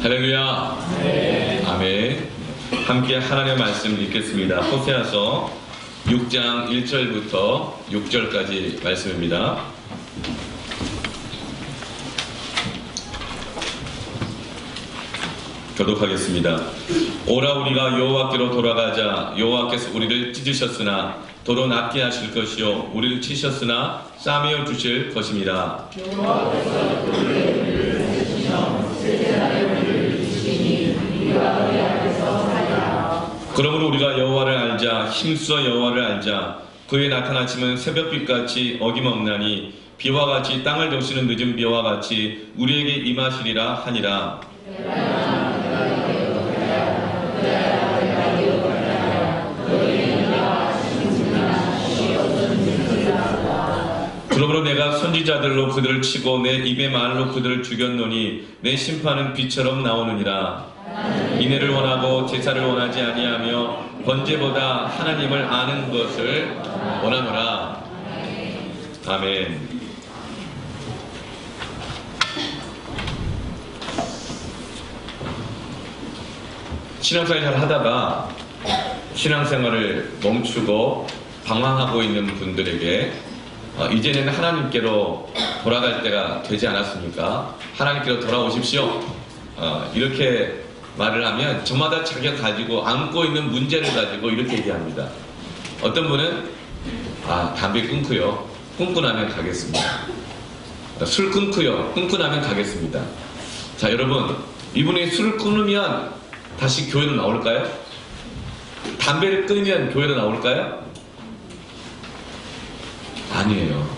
할렐루야. 네. 아멘. 함께 하나님의 말씀 읽겠습니다. 호세아서 6장 1절부터 6절까지 말씀입니다. 교독하겠습니다. 오라 우리가 여호와께로 돌아가자. 여호와께서 우리를 찢으셨으나 도로 낫게 하실 것이요 우리를 치셨으나 싸매어 주실 것입니다. 여호와께서 우리를 치시며 세세하게 우리를 치시니 우리가 그의 앞에서 살리라. 그러므로 우리가 여호와를 알자. 힘써 여호와를 알자. 그의 나타나심은 새벽빛같이 어김없나니 비와 같이 땅을 적시는 늦은 비와 같이 우리에게 임하시리라 하니라. 그러므로 내가 선지자들로 그들을 치고 내 입의 말로 그들을 죽였노니 내 심판은 비처럼 나오느니라. 인애를 원하고 제사를 원하지 아니하며 번제보다 하나님을 아는 것을 원하노라. 아멘. 신앙생활 잘 하다가 신앙생활을 멈추고 방황하고 있는 분들에게 이제는 하나님께로 돌아갈 때가 되지 않았습니까? 하나님께로 돌아오십시오. 이렇게 말을 하면 저마다 자기가 가지고 안고 있는 문제를 가지고 이렇게 얘기합니다. 어떤 분은 담배 끊고요. 끊고 나면 가겠습니다. 술 끊고요. 끊고 나면 가겠습니다. 자, 여러분, 이분이 술을 끊으면 다시 교회로 나올까요? 담배를 끊으면 교회로 나올까요? 아니에요.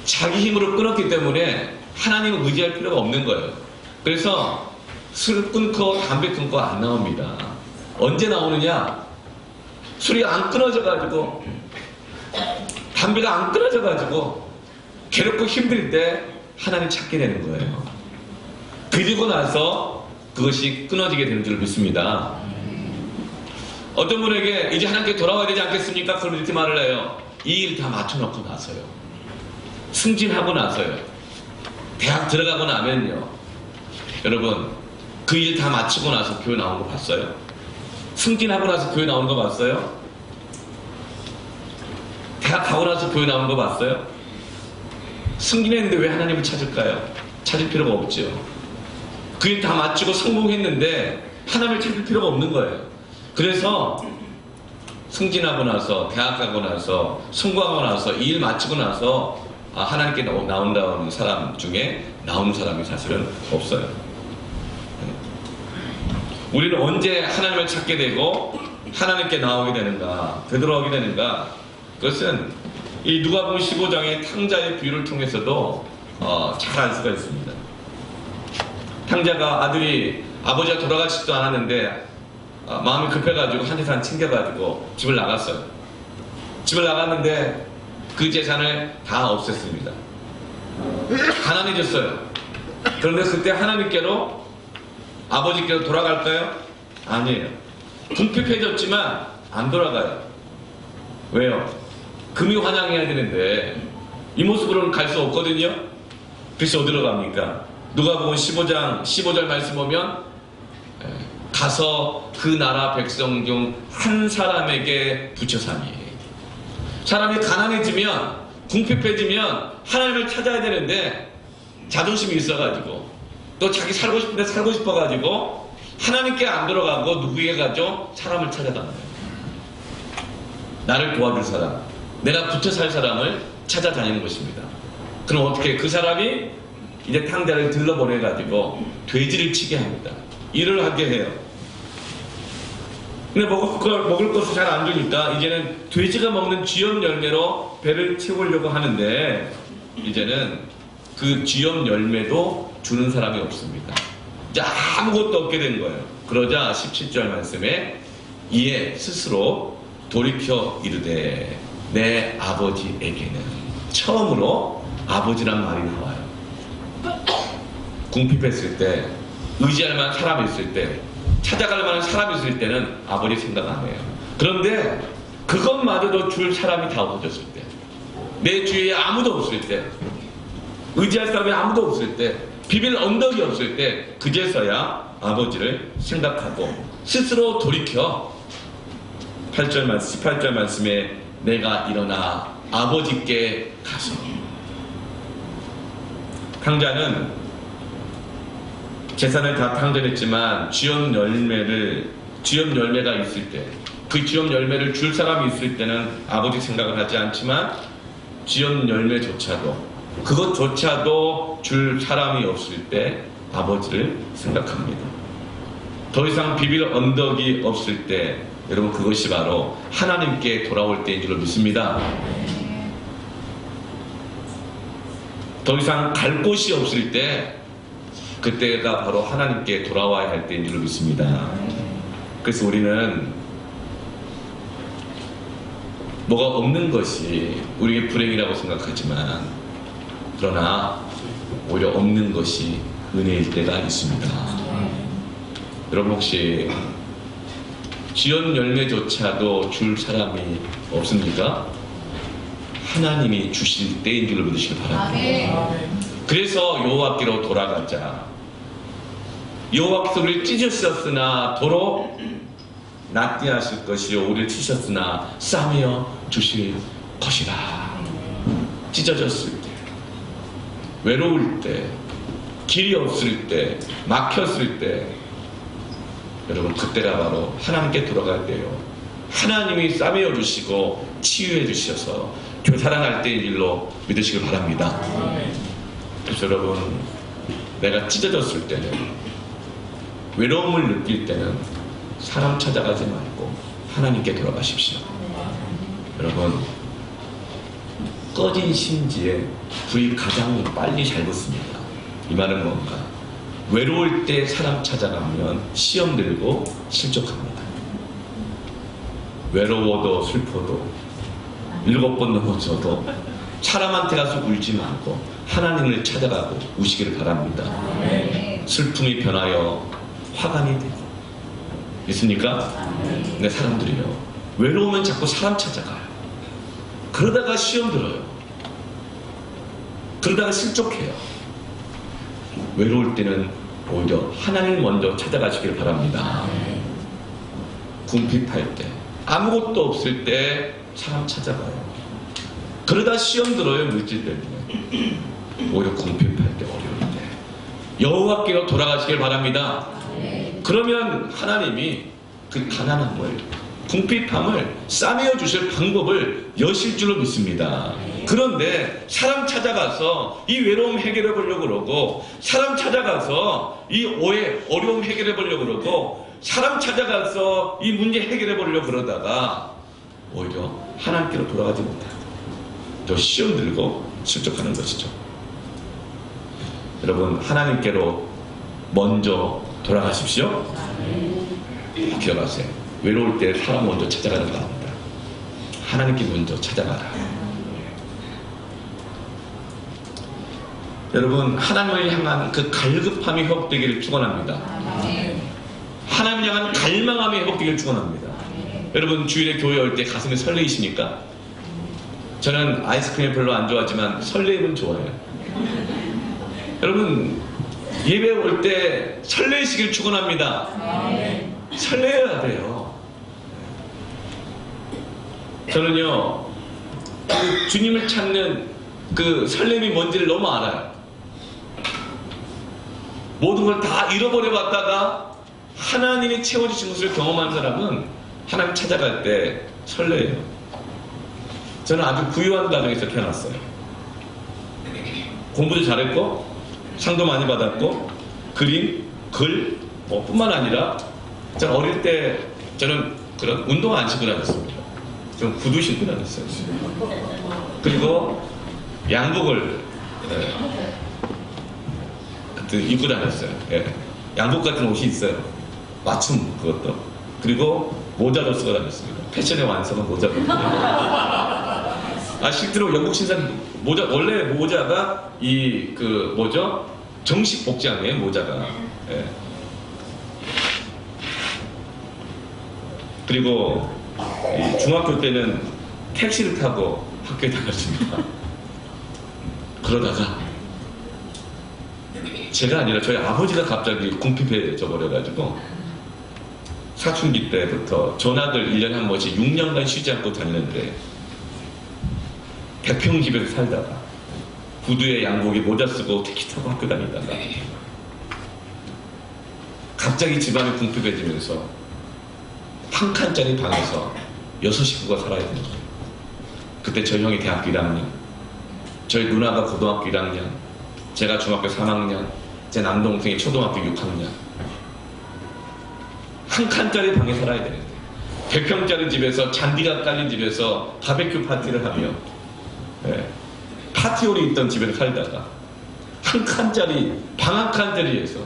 자기 힘으로 끊었기 때문에 하나님을 의지할 필요가 없는 거예요. 그래서 술 끊고 담배 끊고 안 나옵니다. 언제 나오느냐? 술이 안 끊어져가지고 담배가 안 끊어져가지고 괴롭고 힘들 때 하나님 찾게 되는 거예요. 그리고 나서 그것이 끊어지게 되는 줄 믿습니다. 어떤 분에게 이제 하나님께 돌아와야 되지 않겠습니까? 그럼 이렇게 말을 해요. 이 일 다 맞춰놓고 나서요. 승진하고 나서요. 대학 들어가고 나면요. 여러분, 그 일 다 마치고 나서 교회 나온 거 봤어요? 승진하고 나서 교회 나온 거 봤어요? 대학 가고 나서 교회 나온 거 봤어요? 승진했는데 왜 하나님을 찾을까요? 찾을 필요가 없죠. 그 일 다 마치고 성공했는데 하나님을 찾을 필요가 없는 거예요. 그래서 승진하고 나서 대학 가고 나서 성공하고 나서 일 마치고 나서 하나님께 나온다는 사람 중에 나오는 사람이 사실은 없어요. 우리는 언제 하나님을 찾게 되고 하나님께 나오게 되는가, 되돌아오게 되는가? 그것은 이 누가복음 15장의 탕자의 비유를 통해서도 잘 알 수가 있습니다. 탕자가 아들이 아버지가 돌아가지도 않았는데 마음이 급해가지고 한 재산 챙겨가지고 집을 나갔어요. 집을 나갔는데 그 재산을 다 없앴습니다. 가난해졌어요. 그런데 그때 하나님께로 아버지께로 돌아갈까요? 아니에요. 궁핍해졌지만 안 돌아가요. 왜요? 금이 환영해야 되는데 이 모습으로는 갈 수 없거든요. 그래서 어디로 갑니까? 누가복음 15장 15절 말씀 보면 가서 그 나라 백성 중 한 사람에게 부쳐 사니. 사람이 가난해지면 궁핍해지면 하나님을 찾아야 되는데 자존심이 있어가지고 또 자기 살고 싶은데 살고 싶어가지고 하나님께 안 들어가고 누구에게 가죠? 사람을 찾아가는 거예요. 나를 도와줄 사람, 내가 붙어 살 사람을 찾아다니는 것입니다. 그럼 어떻게 그 사람이 이제 탕자를 들러보내가지고 돼지를 치게 합니다. 일을 하게 해요. 근데 먹을 것을 잘 안 주니까 이제는 돼지가 먹는 쥐염 열매로 배를 채우려고 하는데 이제는 그 쥐염 열매도 주는 사람이 없습니다. 이제 아무것도 없게 된 거예요. 그러자 17절 말씀에 이에 스스로 돌이켜 이르되 내 아버지에게는 처음으로 아버지란 말이 나와요. 궁핍했을 때, 의지할 만한 사람이 있을 때, 찾아갈 만한 사람이 있을 때는 아버지 생각 안 해요. 그런데 그것마저도 줄 사람이 다 없어졌을 때, 내 주위에 아무도 없을 때, 의지할 사람이 아무도 없을 때 비빌 언덕이 없을 때 그제서야 아버지를 생각하고 스스로 돌이켜 18절 말씀에 내가 일어나 아버지께 가서. 탕자는 재산을 다 탕전했지만 주염 열매가 있을 때, 그 주염 열매를 줄 사람이 있을 때는 아버지 생각을 하지 않지만 주염 열매조차도, 그것조차도 줄 사람이 없을 때 아버지를 생각합니다. 더 이상 비빌 언덕이 없을 때, 여러분, 그것이 바로 하나님께 돌아올 때인 줄로 믿습니다. 더 이상 갈 곳이 없을 때, 그때가 바로 하나님께 돌아와야 할 때인 줄로 믿습니다. 그래서 우리는 뭐가 없는 것이 우리에게 불행이라고 생각하지만, 그러나 오히려 없는 것이 은혜일 때가 있습니다. 여러분, 혹시 지연 열매조차도 줄 사람이 없습니까? 하나님이 주실 때인 줄로 믿으시기 바랍니다. 그래서 여호와께로 돌아가자. 여호와께서 우리를 찢으셨으나 도로 낫게 하실 것이요, 우리를 치셨으나 싸매어 주실 것이라. 찢어졌을 때, 외로울 때, 길이 없을 때, 막혔을 때, 여러분, 그때가 바로 하나님께 돌아갈 때요, 하나님이 싸매어 주시고 치유해 주셔서 되살아날 때인 일로 믿으시길 바랍니다. 그래서 여러분, 내가 찢어졌을 때는, 외로움을 느낄 때는 사람 찾아가지 말고 하나님께 돌아가십시오. 여러분, 꺼진 심지에 불이 가장 빨리 잘 붙습니다. 이 말은 뭔가? 외로울 때 사람 찾아가면 시험 들고 실족합니다. 외로워도 슬퍼도 7번 넘어져도 사람한테 가서 울지 말고 하나님을 찾아가고 우시기를 바랍니다. 슬픔이 변하여 화관이 되고. 있습니까? 네, 사람들이요, 외로우면 자꾸 사람 찾아가요. 그러다가 시험 들어요. 그러다가 실족해요. 외로울 때는 오히려 하나님 먼저 찾아가시길 바랍니다. 궁핍할 때, 아무것도 없을 때 사람 찾아가요. 그러다 시험 들어요. 물질 때문에. 오히려 궁핍할 때, 어려울 때 여호와께로 돌아가시길 바랍니다. 그러면 하나님이 그 가난한 걸, 궁핍함을 싸매어 주실 방법을 여실 줄로 믿습니다. 그런데 사람 찾아가서 이 외로움 해결해 보려고 그러고, 사람 찾아가서 이 오해, 어려움 해결해 보려고 그러고, 사람 찾아가서 이 문제 해결해 보려고 그러다가 오히려 하나님께로 돌아가지 못하고 또 시험 들고 실족하는 것이죠. 여러분, 하나님께로 먼저 돌아가십시오. 기억하세요. 외로울 때 사람 먼저 찾아가는 거 아닙니다. 하나님께 먼저 찾아가라. 여러분, 하나님을 향한 그 갈급함이 회복되기를 축원합니다. 하나님을 향한 갈망함이 회복되기를 축원합니다. 여러분, 주일에 교회 올 때 가슴이 설레이십니까? 저는 아이스크림 별로 안 좋아하지만 설레임은 좋아해요. 여러분, 예배 올 때 설레시길 축원합니다. 설레야 돼요. 저는요, 그 주님을 찾는 그 설렘이 뭔지를 너무 알아요. 모든 걸 다 잃어버려 봤다가 하나님이 채워주신 것을 경험한 사람은 하나님 찾아갈 때 설레요. 저는 아주 부유한 가정에서 태어났어요. 공부도 잘했고 상도 많이 받았고 그림, 글 뿐만 아니라, 저는 어릴 때 저는 그런 운동 안 신고 다녔습니다. 좀 구두 신고 다녔어요. 그리고 양복을 입고 다녔어요. 예. 양복 같은 옷이 있어요. 맞춤 그것도. 그리고 모자도 쓰고 다녔습니다. 패션의 완성은 모자로. 실제로 영국 신상 모자, 원래 모자가 정식 복장이에요, 모자가. 예. 그리고 중학교 때는 택시를 타고 학교에 다녔습니다. 그러다가 제가 아니라 저희 아버지가 갑자기 궁핍해져 버려가지고 사춘기 때부터 전학을 1년에 한 번씩 6년간 쉬지 않고 다니는데 100평 집에서 살다가 구두에 양복에 모자 쓰고 택시 타고 학교 다니다가 갑자기 집안이 궁핍해지면서 한 칸짜리 방에서 6식구가 살아야 되는 거예요. 그때 저희 형이 대학교 1학년, 저희 누나가 고등학교 1학년, 제가 중학교 3학년, 제 남동생이 초등학교 6학년. 한 칸짜리 방에 살아야 되는데 100평짜리 집에서 잔디가 깔린 집에서 바베큐 파티를 하며 파티홀이 있던 집에서 살다가 한 칸짜리 방 한 칸짜리에서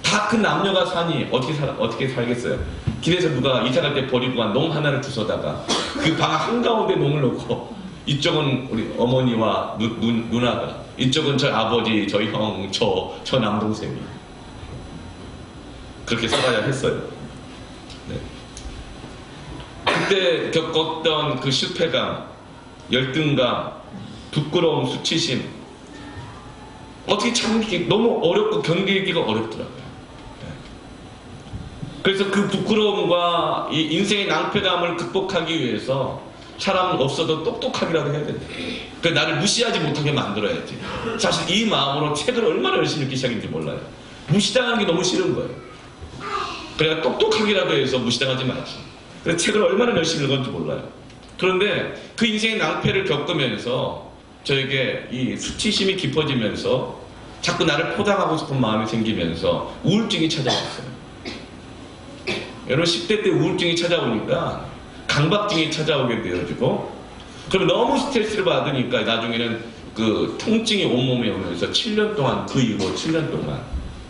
다 큰 남녀가 사니 어떻게 살겠어요? 길에서 누가 이사갈 때 버리고 간 농 하나를 주워다가 그 방 한가운데 농을 놓고 이쪽은 우리 어머니와 누나가, 이쪽은 저희 아버지, 저희 형, 저 남동생이 그렇게 살아야 했어요. 네. 그때 겪었던 그 실패감, 열등감, 부끄러움, 수치심, 어떻게 참기 너무 어렵고 견디기가 어렵더라고요. 네. 그래서 그 부끄러움과 이 인생의 낭패감을 극복하기 위해서 사람은 없어도 똑똑하기라도 해야 된다. 그 나를 무시하지 못하게 만들어야지. 사실 이 마음으로 책을 얼마나 열심히 읽기 시작했는지 몰라요. 무시당하는 게 너무 싫은 거예요. 그래야 똑똑하기라도 해서 무시당하지 말지. 그래서 책을 얼마나 열심히 읽었는지 몰라요. 그런데 그 인생의 낭패를 겪으면서 저에게 이 수치심이 깊어지면서 자꾸 나를 포장하고 싶은 마음이 생기면서 우울증이 찾아왔어요. 여러분 10대 때 우울증이 찾아오니까 강박증이 찾아오게 되어지고, 그럼 너무 스트레스를 받으니까 나중에는 그 통증이 온몸에 오면서 7년 동안, 그 이후 7년 동안,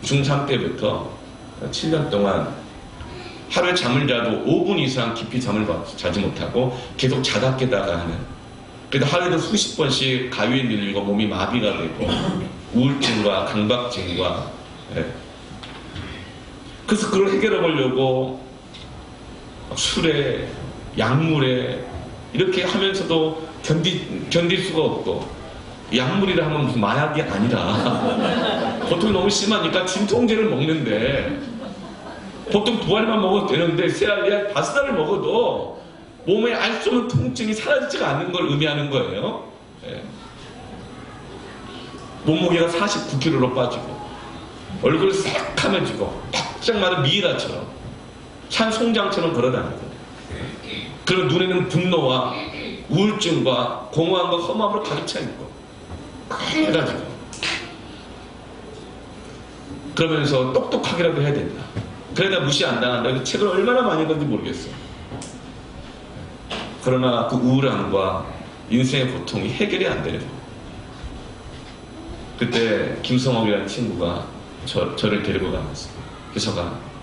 중3 때부터 7년 동안 하루에 잠을 자도 5분 이상 깊이 잠을 자지 못하고 계속 자다 깨다가 하는, 그래도 하루에도 수십 번씩 가위에 눌리고 몸이 마비가 되고 우울증과 강박증과 그래서 그걸 해결해 보려고 술에 약물에 이렇게 하면서도 견딜 수가 없고, 약물이라 하면 무슨 마약이 아니라 보통 너무 심하니까 진통제를 먹는데, 보통 2알만 먹어도 되는데 3알이야 5알을 먹어도 몸에 알 수 없는 통증이 사라지지가 않는 걸 의미하는 거예요. 몸무게가 49kg로 빠지고 얼굴 새카매지고 바짝 마른 미이라처럼 산 송장처럼 걸어다니고, 그리고 눈에는 분노와 우울증과 공허함과 험함으로 가득 차 있고 해가지고, 그러면서 똑똑하게라도 해야 된다. 그래야 무시 안 당한다. 그 책을 얼마나 많이 읽었는지 모르겠어. 그러나 그 우울함과 인생의 고통이 해결이 안 되는 거예요. 그때 김성옥이라는 친구가 저를 데리고 가면서, 그래서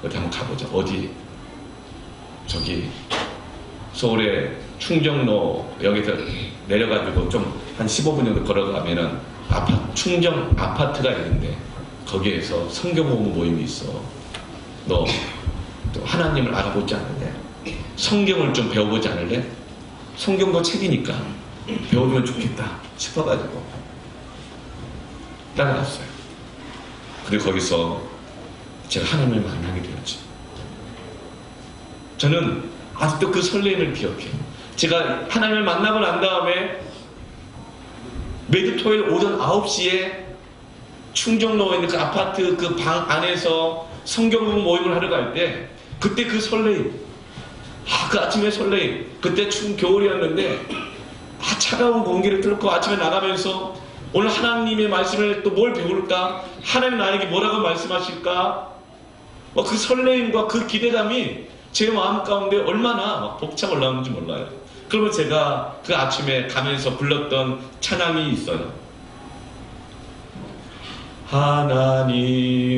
어디 한번 가보자. 어디? 저기 서울의 충정로 역에서 내려가지고 좀 한 15분 정도 걸어가면은 충정 아파트가 있는데 거기에서 성경공부 모임이 있어. 너 또 하나님을 알아보지 않을래? 성경을 좀 배워보지 않을래? 성경도 책이니까 배워주면 좋겠다 싶어가지고 따라갔어요. 그리고 거기서 제가 하나님을 만나게 되었지. 저는 아직도 그 설렘을 기억해요. 제가 하나님을 만나고 난 다음에 매주 토요일 오전 9시에 충정로에 있는 그 아파트 그 방 안에서 성경공부 모임을 하러 갈 때, 그때 그 설레임, 그 아침에 설레임, 그때 겨울이었는데 차가운 공기를 뚫고 아침에 나가면서 오늘 하나님의 말씀을 또 뭘 배울까? 하나님 나에게 뭐라고 말씀하실까? 그 설레임과 그 기대감이 제 마음 가운데 얼마나 막 벅차 올라오는지 몰라요. 그러면 제가 그 아침에 가면서 불렀던 찬양이 있어요. 하나님의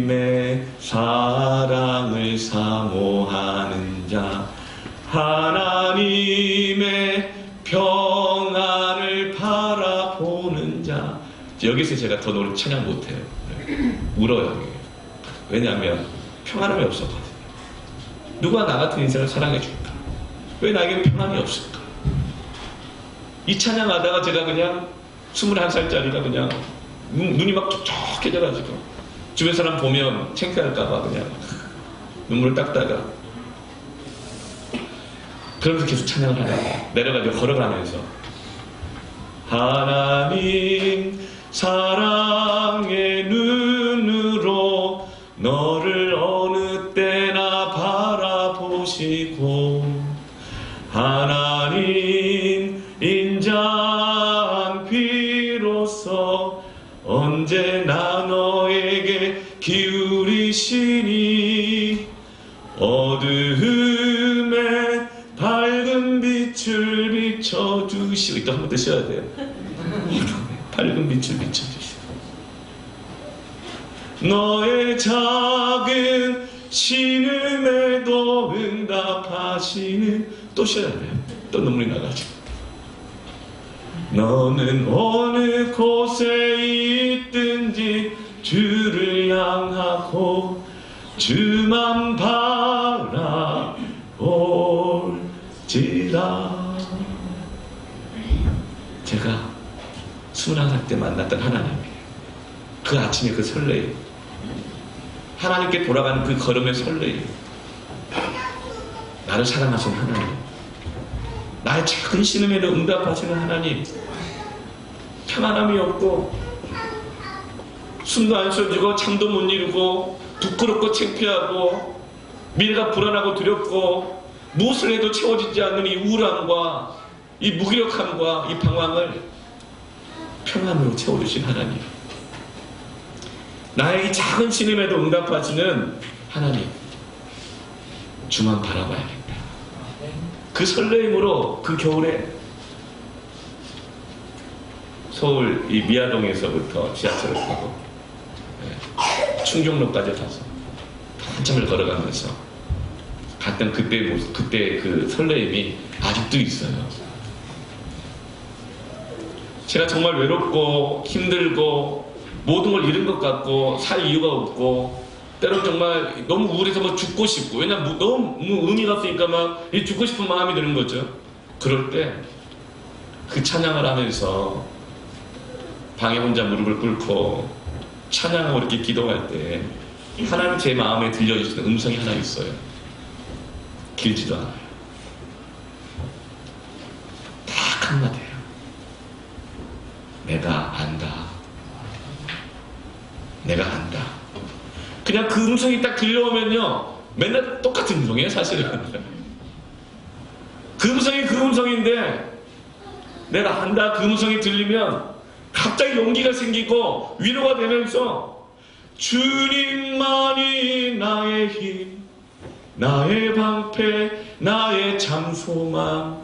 사랑을 사모하는 자, 하나님의 평안을 바라보는 자. 여기서 제가 더 노래 찬양 못해요. 울어요. 왜냐하면 평안함이 없었거든요. 누가 나 같은 인생을 사랑해줄까? 왜 나에게 평안이 없을까? 이 찬양하다가 제가 그냥 21살짜리가 그냥 눈이 막 촉촉해져가지고 주변 사람 보면 창피할까봐 그냥 눈물을 닦다가 그러면서 계속 찬양을 하네. 내려가지고 걸어가면서 하나님 사랑의 눈으로 너를 어느 때나 바라보시고 하나님 인자한 비로소 언제나 너에게 기울이시니 어두움에 밝은 빛을 비춰주시고 또 한 번 더 쉬어야 돼요. 밝은 빛을 비춰주시고 너의 작은 신음에도 응답하시는 또 쉬어야 돼요. 또 눈물이 나가지고 너는 어느 곳에 있든지 주를 향하고 주만 바라볼지라. 제가 21살 때 만났던 하나님이에요. 그 아침에 그 설레임, 하나님께 돌아가는 그 걸음의 설레임, 나를 사랑하신 하나님, 나의 작은 신음에도 응답하시는 하나님, 평안함이 없고 숨도 안 쉬어지고 잠도 못 이루고 부끄럽고 창피하고 미래가 불안하고 두렵고 무엇을 해도 채워지지 않는 이 우울함과 이 무기력함과 이 방황을 평안으로 채워주신 하나님, 나의 이 작은 신음에도 응답하시는 하나님, 주만 바라봐야겠다. 그 설레임으로 그 겨울에 서울 이 미아동에서부터 지하철을 타고 충정로까지 가서 한참을 걸어가면서 갔던 그때의 모습, 그때의 그 설레임이 아직도 있어요. 제가 정말 외롭고 힘들고 모든 걸 잃은 것 같고 살 이유가 없고 때론 정말 너무 우울해서 뭐 죽고 싶고, 왜냐면 너무 의미가 없으니까 막 죽고 싶은 마음이 드는 거죠. 그럴 때 그 찬양을 하면서 방에 혼자 무릎을 꿇고 찬양하고 이렇게 기도할 때 하나님 제 마음에 들려주시는 음성이 하나 있어요. 길지도 않아요. 딱 한마디예요. 내가 안다. 내가 안다. 그냥 그 음성이 딱 들려오면요, 맨날 똑같은 음성이에요, 사실은. 그 음성이 그 음성인데 내가 안다 그 음성이 들리면 갑자기 용기가 생기고 위로가 되면서 주님만이 나의 힘, 나의 방패, 나의 참 소망,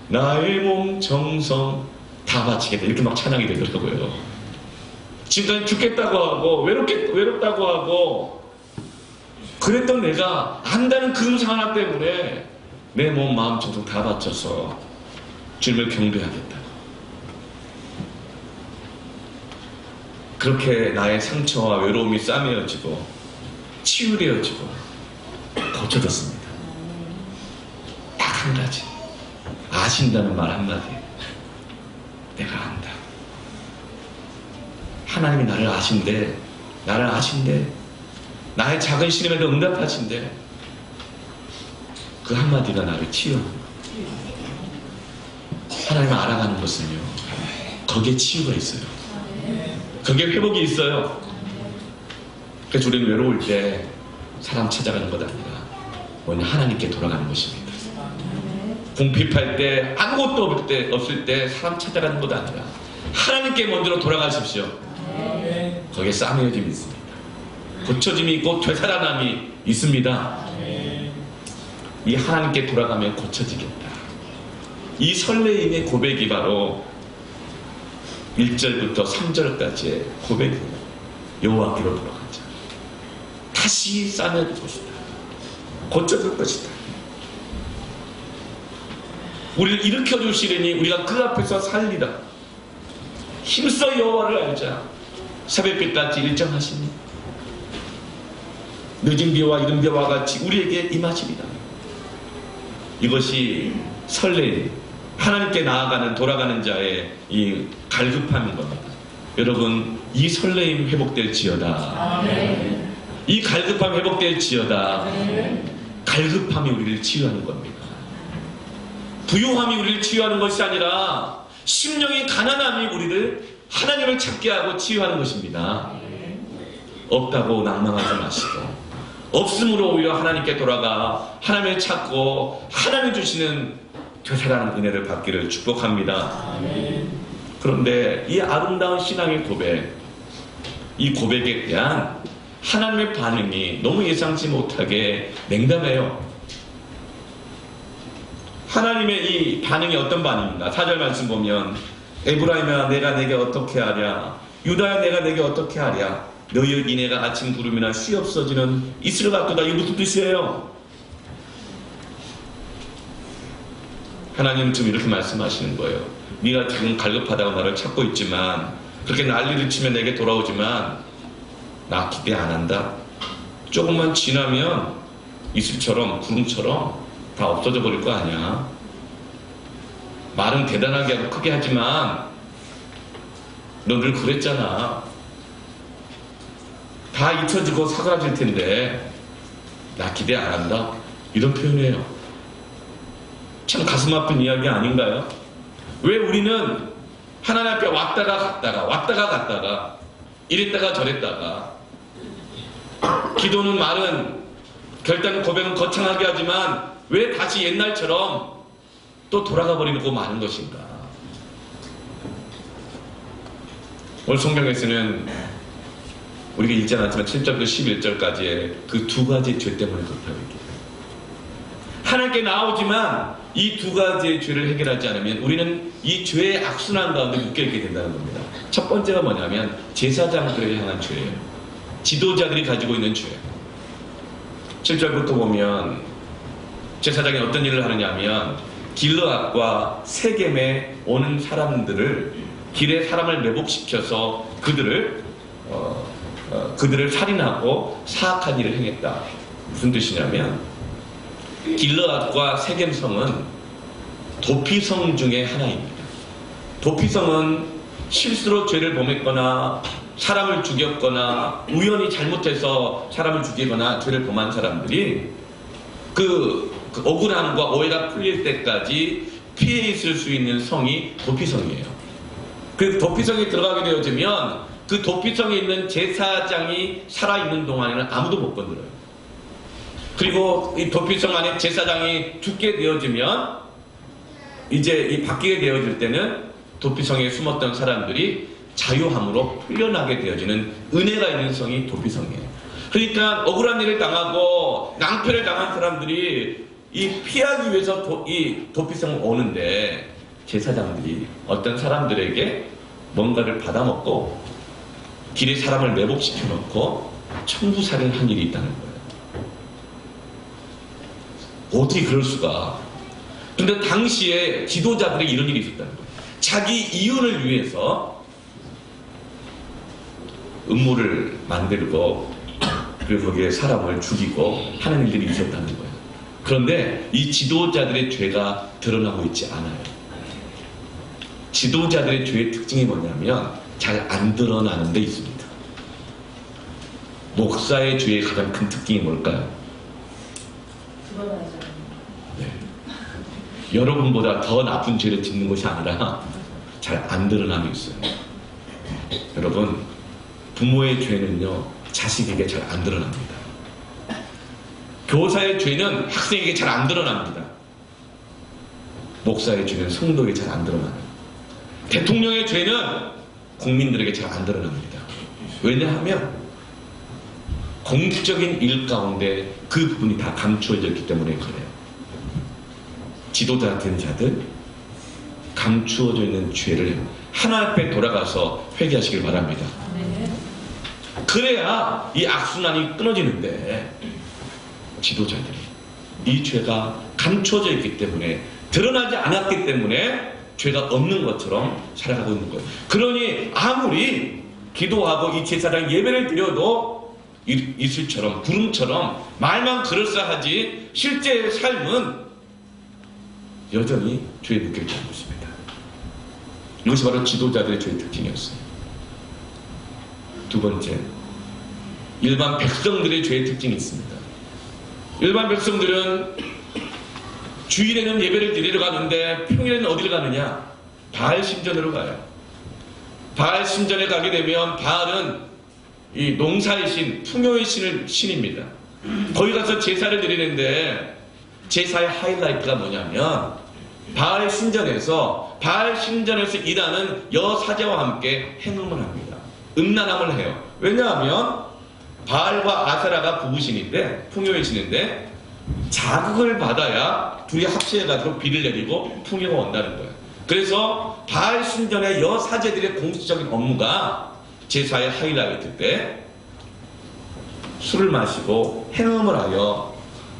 나의 몸 정성 다 바치겠다, 이렇게 막 찬양이 되더라고요. 지금까지 죽겠다고 하고 외롭다고 하고 그랬던 내가 안다는 그 음성 하나 때문에 내 몸 마음 정성 다 바쳐서 주님을 경배하겠다. 그렇게 나의 상처와 외로움이 싸매어지고 치유되어지고 고쳐졌습니다. 딱 한 가지, 아신다는 말 한마디. 내가 안다. 하나님이 나를 아신대, 나의 작은 신임에도 응답하신대. 그 한마디가 나를 치유합니다. 하나님을 알아가는 것은요, 거기에 치유가 있어요. 거기에 회복이 있어요. 그래서 우리는 외로울 때 사람 찾아가는 것 아니라 뭐냐, 하나님께 돌아가는 것입니다. 궁핍할 때, 아무것도 없을 때 사람 찾아가는 것 아니라 하나님께 먼저 돌아가십시오. 거기에 싸매어짐이 있습니다. 고쳐짐이 있고 되살아남이 있습니다. 이 하나님께 돌아가면 고쳐지겠다. 이 설레임의 고백이 바로 1절부터 3절까지의 고백이에요. 여호와께로 돌아가자. 다시 싸매어질 것이다. 고쳐질 것이다. 우리를 일으켜주시려니 우리가 그 앞에서 살리라. 힘써 여호와를 알자. 새벽빛같이 일정하시니 늦은 비와 이른 비와 같이 우리에게 임하시리라. 이것이 설레임, 하나님께 나아가는 돌아가는 자의 이 갈급함인 겁니다. 여러분, 이 설레임 회복될지어다. 아멘. 이 갈급함 회복될지어다. 아멘. 갈급함이 우리를 치유하는 겁니다. 부요함이 우리를 치유하는 것이 아니라 심령이 가난함이 우리를 하나님을 찾게 하고 치유하는 것입니다. 없다고 낭망하지 마시고, 없음으로 오히려 하나님께 돌아가 하나님을 찾고 하나님이 주시는 되살아나는 은혜를 받기를 축복합니다. 그런데 이 아름다운 신앙의 고백, 이 고백에 대한 하나님의 반응이 너무 예상치 못하게 냉담해요. 하나님의 이 반응이 어떤 반응인가? 4절 말씀 보면, 에브라임아 내가 내게 어떻게 하랴, 유다야 내가 내게 어떻게 하랴, 너희의 이내가 아침 구름이나 쉬 없어지는 이슬 같도다. 이게 무슨 뜻이에요? 하나님은 지금 이렇게 말씀하시는 거예요. 네가 지금 갈급하다고 나를 찾고 있지만, 그렇게 난리를 치면 내게 돌아오지만 나 기대 안 한다. 조금만 지나면 이슬처럼 구름처럼 다 없어져 버릴 거 아니야. 말은 대단하게 하고 크게 하지만 너 늘 그랬잖아. 다 잊혀지고 사그라질 텐데 나 기대 안 한다. 이런 표현이에요. 참 가슴 아픈 이야기 아닌가요? 왜 우리는 하나님 앞에 왔다가 갔다가 이랬다가 저랬다가, 기도는 말은 결단 고백은 거창하게 하지만 왜 다시 옛날처럼 또 돌아가 버리고 마는 것인가? 오늘 성경에서는 우리가 읽지 않았지만 7절부터 11절까지의 그 두 가지 죄 때문에 그렇다고 얘기해요. 하나님께 나오지만 이 두 가지의 죄를 해결하지 않으면 우리는 이 죄의 악순환 가운데 묶여있게 된다는 겁니다. 첫 번째가 뭐냐면 제사장들을 향한 죄예요. 지도자들이 가지고 있는 죄. 7절부터 보면 제사장이 어떤 일을 하느냐 하면, 길르앗과 세겜에 오는 사람들을, 길에 사람을 매복시켜서 그들을 살인하고 사악한 일을 행했다. 무슨 뜻이냐면, 길르앗과 세겜성은 도피성 중에 하나입니다. 도피성은 실수로 죄를 범했거나 사람을 죽였거나 우연히 잘못해서 사람을 죽이거나 죄를 범한 사람들이 그 억울함과 오해가 풀릴 때까지 피해 있을 수 있는 성이 도피성이에요. 그 도피성에 들어가게 되어지면 그 도피성에 있는 제사장이 살아있는 동안에는 아무도 못 건드려요. 그리고 이 도피성 안에 제사장이 죽게 되어지면, 이제 이 바뀌게 되어질 때는 도피성에 숨었던 사람들이 자유함으로 풀려나게 되어지는 은혜가 있는 성이 도피성이에요. 그러니까 억울한 일을 당하고 낭패를 당한 사람들이 이 피하기 위해서 이 도피성을 오는데, 제사장들이 어떤 사람들에게 뭔가를 받아먹고 길에 사람을 매복시켜 놓고 청부살인한 일이 있다는 거예요. 어떻게 그럴 수가? 근데 당시에 지도자들이 이런 일이 있었다는 거예요. 자기 이윤을 위해서 음모를 만들고 그리고 거기에 사람을 죽이고 하는 일들이 있었다는 거예요. 그런데 이 지도자들의 죄가 드러나고 있지 않아요. 지도자들의 죄의 특징이 뭐냐면 잘 안 드러나는 데 있습니다. 목사의 죄의 가장 큰 특징이 뭘까요? 네. 여러분보다 더 나쁜 죄를 짓는 것이 아니라 잘 안 드러나고 있어요. 여러분, 부모의 죄는요 자식에게 잘 안 드러납니다. 교사의 죄는 학생에게 잘 안 드러납니다. 목사의 죄는 성도에게 잘 안 드러나요. 대통령의 죄는 국민들에게 잘 안 드러납니다. 왜냐하면 공적인 일 가운데 그 부분이 다 감추어져 있기 때문에 그래요. 지도자 된 자들, 감추어져 있는 죄를 하나님 앞에 돌아가서 회개하시길 바랍니다. 그래야 이 악순환이 끊어지는데, 지도자들이 이 죄가 감춰져 있기 때문에, 드러나지 않았기 때문에 죄가 없는 것처럼 살아가고 있는 거예요. 그러니 아무리 기도하고 이 제사장 예배를 드려도 이슬처럼 구름처럼 말만 그럴싸하지 실제의 삶은 여전히 죄에 묶여있지 않은 것입니다. 이것이 바로 지도자들의 죄의 특징이었어요. 두 번째, 일반 백성들의 죄의 특징이 있습니다. 일반 백성들은 주일에는 예배를 드리러 가는데 평일에는 어디를 가느냐? 바알 신전으로 가요. 바알 신전에 가게 되면 바알은 이 농사의 신, 풍요의 신입니다. 거기 가서 제사를 드리는데 제사의 하이라이트가 뭐냐면 바알 신전에서 일하는 여사제와 함께 행음을 합니다. 음란함을 해요. 왜냐하면 바알과 아세라가 부부신인데, 풍요의 신인데 자극을 받아야 둘이 합체해가지고 비를 내리고 풍요가 온다는 거예요. 그래서 바알 신전의 여사제들의 공식적인 업무가 제사의 하이라이트 때 술을 마시고 행음을 하여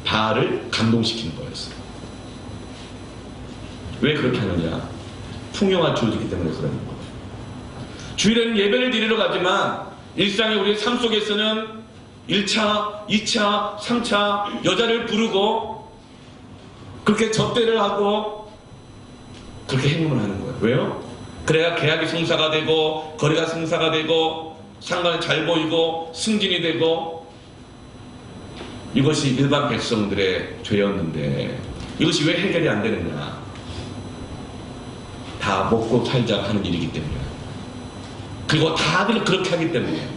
바알을 감동시키는 거였어요. 왜 그렇게 하느냐? 풍요가 주어지기 때문에 그러는 거예요. 주일에는 예배를 드리러 가지만 일상의 우리의 삶 속에서는 1차, 2차, 3차 여자를 부르고 그렇게 접대를 하고 그렇게 행동을 하는 거예요. 왜요? 그래야 계약이 성사가 되고 거래가 성사가 되고 상관이 잘 보이고 승진이 되고, 이것이 일반 백성들의 죄였는데 이것이 왜 해결이 안 되느냐? 다 먹고 살자 하는 일이기 때문에, 그리고 다들 그렇게 하기 때문에,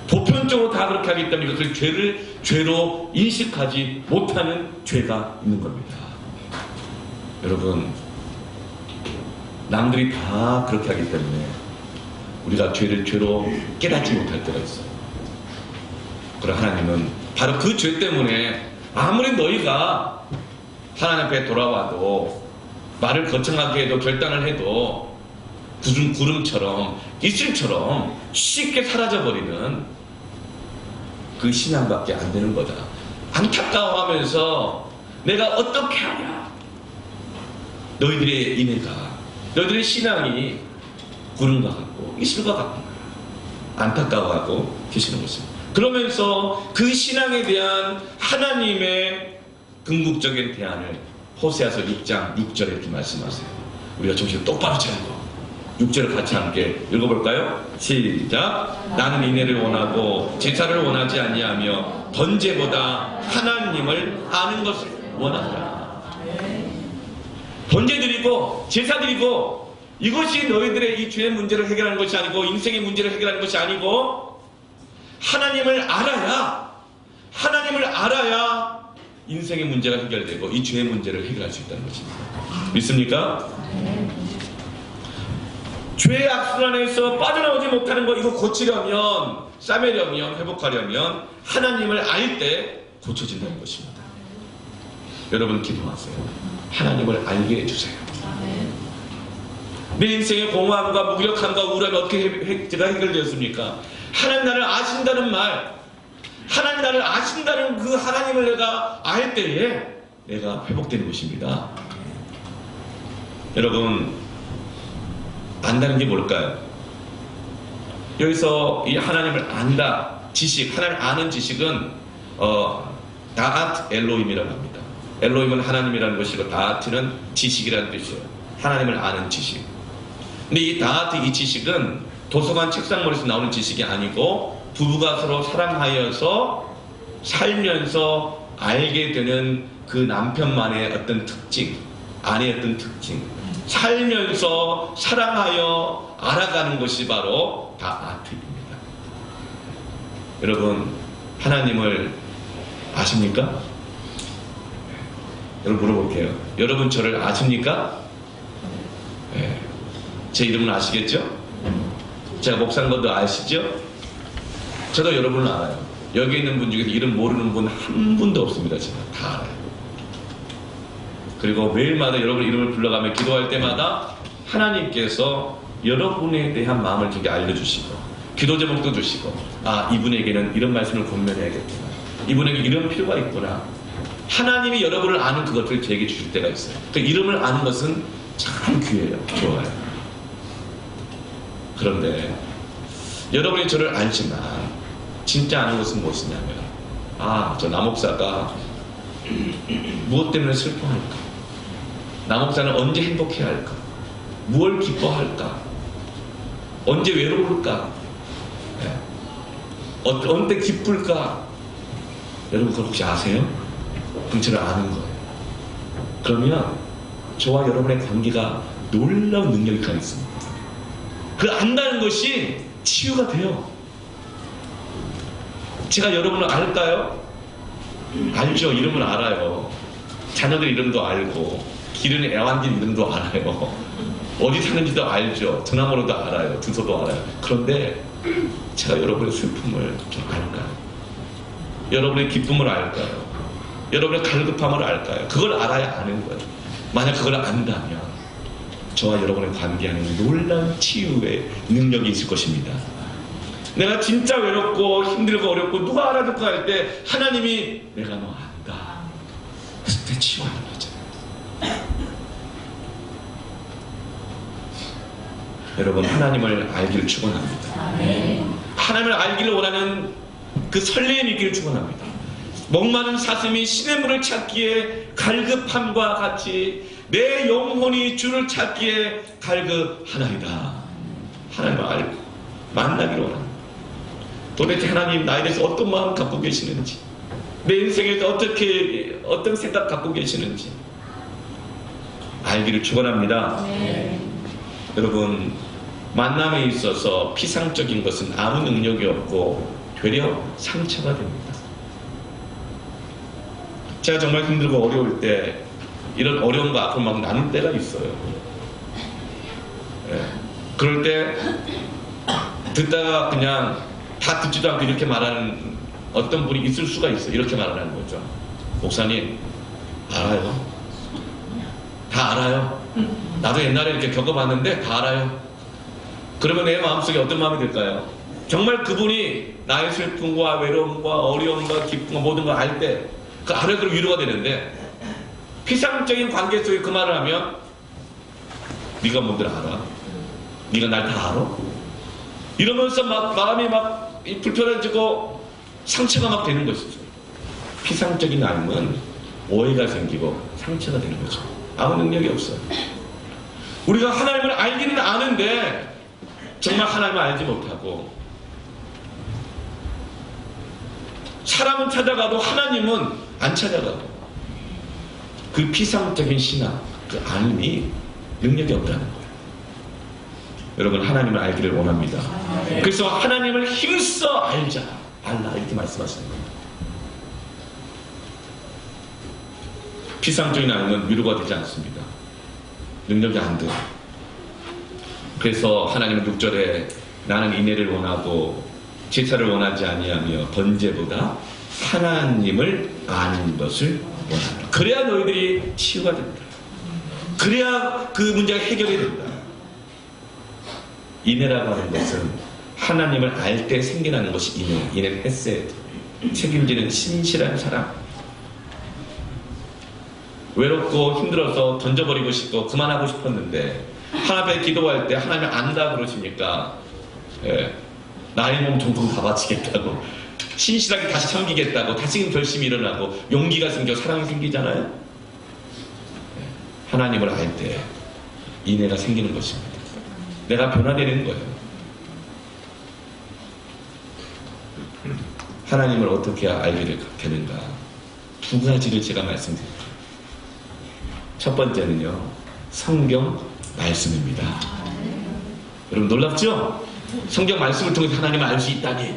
보편적으로 다 그렇게 하기 때문에 그 죄를 죄로 인식하지 못하는 죄가 있는 겁니다. 여러분, 남들이 다 그렇게 하기 때문에 우리가 죄를 죄로 깨닫지 못할 때가 있어요. 그러나 하나님은 바로 그 죄 때문에 아무리 너희가 하나님 앞에 돌아와도 말을 거창하게 해도 결단을 해도 구름처럼 이슬처럼 쉽게 사라져버리는 그 신앙밖에 안 되는 거다. 안타까워하면서 내가 어떻게 하냐? 너희들의 인애가, 너희들의 신앙이 구름과 같고 이슬과 같구나. 안타까워하고 계시는 것입니다. 그러면서 그 신앙에 대한 하나님의 궁극적인 대안을 호세아서 6장 6절에 이렇게 말씀하세요. 우리가 정신을 똑바로 차리고 6절을 같이 함께 읽어볼까요? 시작. 나는 인애를 원하고 제사를 원하지 아니하며 번제보다 하나님을 아는 것을 원한다. 번제 드리고 제사 드리고 이것이 너희들의 이 죄의 문제를 해결하는 것이 아니고 인생의 문제를 해결하는 것이 아니고 하나님을 알아야 인생의 문제가 해결되고 이 죄의 문제를 해결할 수 있다는 것입니다. 믿습니까? 죄의 악순환에서 빠져나오지 못하는 거, 이거 고치려면, 싸매려면, 회복하려면 하나님을 알 때 고쳐진다는 것입니다. 여러분 기도하세요. 하나님을 알게 해주세요. 내 인생의 공허함과 무기력함과 우울함이 어떻게 제가 해결되었습니까? 하나님 나를 아신다는 말, 하나님 나를 아신다는 그 하나님을 내가 알 때에 내가 회복되는 것입니다. 여러분, 안다는 게 뭘까요? 여기서 이 하나님을 안다, 지식, 하나님을 아는 지식은 다아트 엘로힘이라고 합니다. 엘로힘은 하나님이라는 것이고 다아트는 지식이라는 뜻이에요. 하나님을 아는 지식. 근데 이 다아트, 이 지식은 도서관 책상머리에서 나오는 지식이 아니고 부부가 서로 사랑하여서 살면서 알게 되는 그 남편만의 어떤 특징, 아내의 어떤 특징, 살면서 사랑하여 알아가는 것이 바로 다아트입니다. 여러분, 하나님을 아십니까? 여러분 물어볼게요. 여러분 저를 아십니까? 네. 제 이름은 아시겠죠? 제가 목사인 것도 아시죠? 저도 여러분을 알아요. 여기 있는 분 중에서 이름 모르는 분 한 분도 없습니다. 제가 다 알아요. 그리고 매일마다 여러분 이름을 불러가며 기도할 때마다 하나님께서 여러분에 대한 마음을 저에게 알려주시고 기도 제목도 주시고, 아, 이분에게는 이런 말씀을 권면해야겠구나, 이분에게 이런 필요가 있구나. 하나님이 여러분을 아는 그것을 제게 주실 때가 있어요. 그 이름을 아는 것은 참 귀해요. 좋아요. 그런데 여러분이 저를 알지만 진짜 아는 것은 무엇이냐면, 아, 저 남목사가 무엇 때문에 슬퍼할까? 남목사는 언제 행복해야 할까? 무엇을 기뻐할까? 언제 외로울까? 네. 어느 때 기쁠까? 여러분 그걸 혹시 아세요? 그럼 저를 아는 거예요. 그러면 저와 여러분의 관계가 놀라운 능력이 가있습니다. 그 안다는 것이 치유가 돼요. 제가 여러분을 알까요? 알죠. 이름을 알아요. 자녀들 이름도 알고 기르는 애완견 이름도 알아요. 어디 사는지도 알죠. 전화번호도 알아요. 주소도 알아요. 그런데 제가 여러분의 슬픔을 좀 알까요? 여러분의 기쁨을 알까요? 여러분의 갈급함을 알까요? 그걸 알아야 아는 거예요. 만약 그걸 안다면 저와 여러분의 관계 안에 놀라운 치유의 능력이 있을 것입니다. 내가 진짜 외롭고 힘들고 어렵고 누가 알아듣고 할 때 하나님이 내가 너 안다. 그때 치유하는 거죠. 여러분 하나님을 알기를 축원합니다. 하나님을 알기를 원하는 그 설렘이 있기를 축원합니다. 목마른 사슴이 신의 물을 찾기에 갈급함과 같이 내 영혼이 주를 찾기에 갈급하나이다. 하나님을 알고 만나기를 원합니다. 도대체 하나님 나에 대해서 어떤 마음 갖고 계시는지, 내 인생에서 어떤 생각 갖고 계시는지 알기를 축원합니다. 여러분 만남에 있어서 피상적인 것은 아무 능력이 없고 되려 상처가 됩니다. 제가 정말 힘들고 어려울 때 이런 어려움과 아픔을 막 나눌 때가 있어요. 예. 그럴 때 듣다가 그냥 다 듣지도 않고 이렇게 말하는 어떤 분이 있을 수가 있어요. 이렇게 말하는 거죠. 목사님 알아요. 다 알아요. 나도 옛날에 이렇게 겪어봤는데 다 알아요. 그러면 내 마음속에 어떤 마음이 들까요? 정말 그분이 나의 슬픔과 외로움과 어려움과 기쁨과 모든 걸 알 때 그 알아야 그 위로가 되는데 피상적인 관계 속에 그 말을 하면 네가 뭔들 알아? 네가 날 다 알아? 이러면서 막 마음이 막 불편해지고 상처가 막 되는 것이죠. 피상적인 알면 오해가 생기고 상처가 되는 거죠. 아무 능력이 없어요. 우리가 하나님을 알기는 아는데 정말 하나님을 알지 못하고 사람은 찾아가도 하나님은 안 찾아가고 그 피상적인 신앙, 그 알미 능력이 없다는 거예요. 여러분 하나님을 알기를 원합니다. 그래서 하나님을 힘써 알자. 알라 이렇게 말씀하시는 겁니다. 피상적인 알면 위로가 되지 않습니다. 능력이 안 돼요. 그래서 하나님은 6절에 나는 인애를 원하고 제사를 원하지 아니하며 번제보다 하나님을 아는 것을 원한다. 그래야 너희들이 치유가 된다. 그래야 그 문제가 해결이 된다. 인애라고 하는 것은 하나님을 알 때 생겨나는 것이 인애. 인애는 헤세드. 책임지는 신실한 사람. 외롭고 힘들어서 던져버리고 싶고 그만하고 싶었는데 하나님 앞에 기도할 때 하나님을 안다 그러십니까? 예. 나의 몸 전부 다 바치겠다고 신실하게 다시 섬기겠다고 다시금 결심이 일어나고 용기가 생겨 사랑이 생기잖아요. 예. 하나님을 알 때 인애가 생기는 것입니다. 내가 변화되는 거예요. 하나님을 어떻게 알게 되는가? 두 가지를 제가 말씀드릴게요. 첫 번째는요, 성경 말씀입니다. 여러분 놀랍죠? 성경 말씀을 통해서 하나님을 알 수 있다니.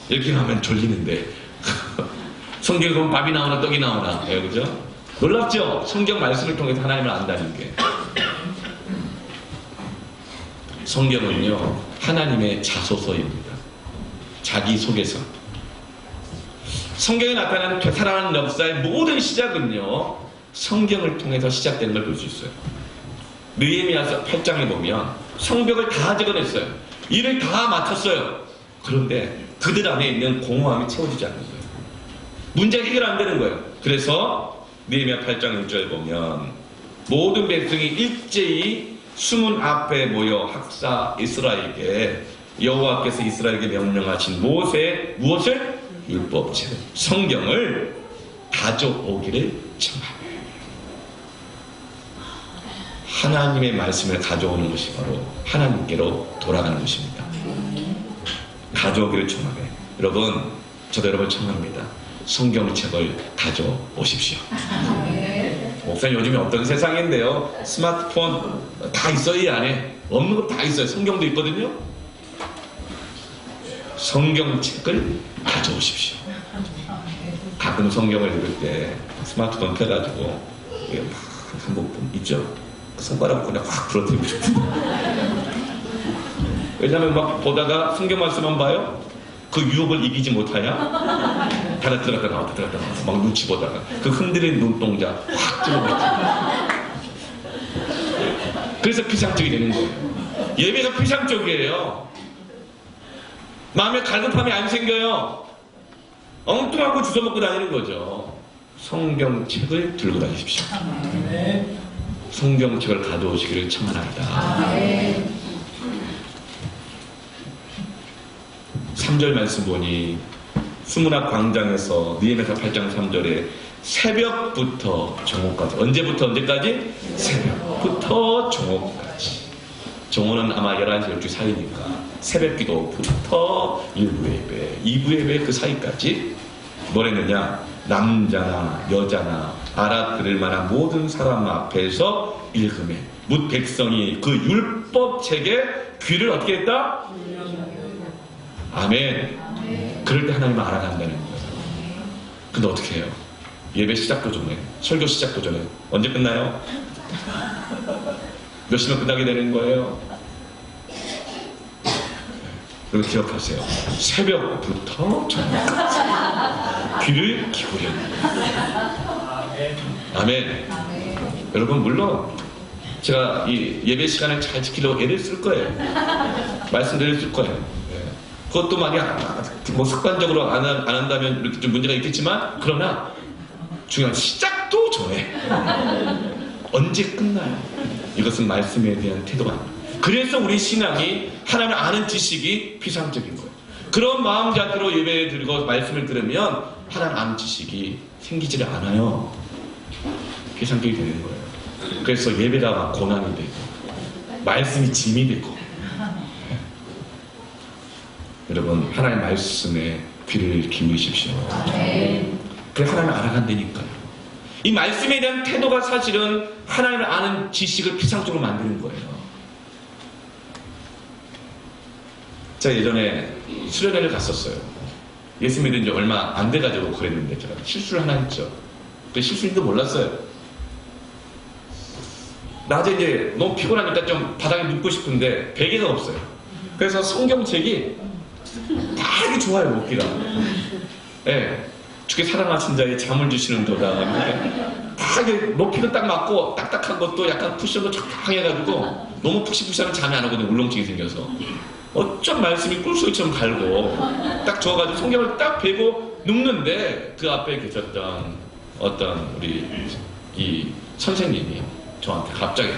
이렇게 하면 졸리는데 성경에 보면 밥이 나오나 떡이 나오나. 네, 그죠? 놀랍죠? 성경 말씀을 통해서 하나님을 안다는 게. 성경은요 하나님의 자소서입니다. 자기소개서. 성경에 나타나는 되살아나는 역사의 모든 시작은요 성경을 통해서 시작되는 걸 볼 수 있어요. 느헤미야서 8장에 보면 성벽을 다 적어냈어요. 일을 다 마쳤어요. 그런데 그들 안에 있는 공허함이 채워지지 않는 거예요. 문제가 해결 안 되는 거예요. 그래서 느헤미야 8장 6절에 보면 모든 백성이 일제히 수문 앞에 모여 학사 이스라엘에게 여호와께서 이스라엘에게 명령하신 모세의 무엇을? 율법책 성경을 가져오기를 청하며 하나님의 말씀을 가져오는 것이 바로 하나님께로 돌아가는 것입니다. 가져오기를 청하네. 여러분, 저도 여러분 청합니다. 성경책을 가져오십시오. 목사님, 요즘에 어떤 세상인데요, 스마트폰 다 있어요. 이 안에 없는 거 다 있어요. 성경도 있거든요. 성경책을 가져오십시오. 가끔 성경을 읽을 때 스마트폰 켜가지고 이게 막 한국 있죠. 손가락 그냥 확 부러뜨리고 싶어요. 왜냐하면 막 보다가 성경 말씀만 봐요. 그 유혹을 이기지 못하냐? 들어갔다 나왔다 막 눈치 보다가 그 흔들리는 눈동자 확 찔러버리죠. 그래서 피상적이 되는 거예요. 예배가 피상적이에요. 마음에 갈급함이 안 생겨요. 엉뚱하고 주워먹고 다니는 거죠. 성경책을 들고 다니십시오. 성경책을 가져오시기를 청하나이다. 3절 말씀 보니 수문학 광장에서 느헤미야 8장 3절에 새벽부터 정오까지, 언제부터 언제까지? 새벽부터 정오까지. 정오는 아마 11시 12시 사이니까 새벽기도부터 1부 예배 2부 예배 그 사이까지 뭘 했느냐? 남자나 여자나 알아들을 만한 모든 사람 앞에서 읽음에 뭇 백성이 그 율법책에 귀를 어떻게 했다? 아멘. 그럴 때 하나님을 알아간다는 거예요. 근데 어떻게 해요? 예배 시작도 전에, 설교 시작도 전에 언제 끝나요? 몇 시면 끝나게 되는 거예요? 여러분 기억하세요. 새벽부터 저녁까지 귀를 기울여. 아멘. 여러분 물론 제가 이 예배 시간을 잘 지키려고 애를 쓸 거예요. 말씀드릴 쓸 거예요. 그것도 만약 뭐 습관적으로 안 한다면 이렇게 좀 문제가 있겠지만, 그러나 중요한 시작도 전에 언제 끝나요? 이것은 말씀에 대한 태도가 아닙니다. 그래서 우리 신앙이 하나님을 아는 지식이 피상적인 거예요. 그런 마음 자세로 예배 드리고 말씀을 들으면 하나님 아는 지식이 생기지를 않아요. 피상적이 되는 거예요. 그래서 예배가 막 고난이 되고 말씀이 짐이 되고. 여러분 하나님의 말씀에 귀를 기울이십시오. 그래 하나님을 알아간다니까요. 이 말씀에 대한 태도가 사실은 하나님을 아는 지식을 피상적으로 만드는 거예요. 제가 예전에 수련회를 갔었어요. 예수 믿은 지 얼마 안 돼가지고 그랬는데 제가 실수를 하나 했죠. 그 실수인지도 몰랐어요. 낮에 이제 너무 피곤하니까 좀 바닥에 눕고 싶은데 베개가 없어요. 그래서 성경책이 딱 좋아요, 먹기가. 예. 주께 사랑하신 자의 잠을 주시는 도다. 딱 높이도 딱 맞고 딱딱한 것도 약간 쿠션도 적당해가지고 너무 푹신푹신하면 잠이 안 오거든요. 울렁증이 생겨서. 어쩜 말씀이 꿀소리처럼 갈고 딱 좋아가지고 성경을 딱 베고 눕는데 그 앞에 계셨던 어떤 우리 이 선생님이 저한테 갑자기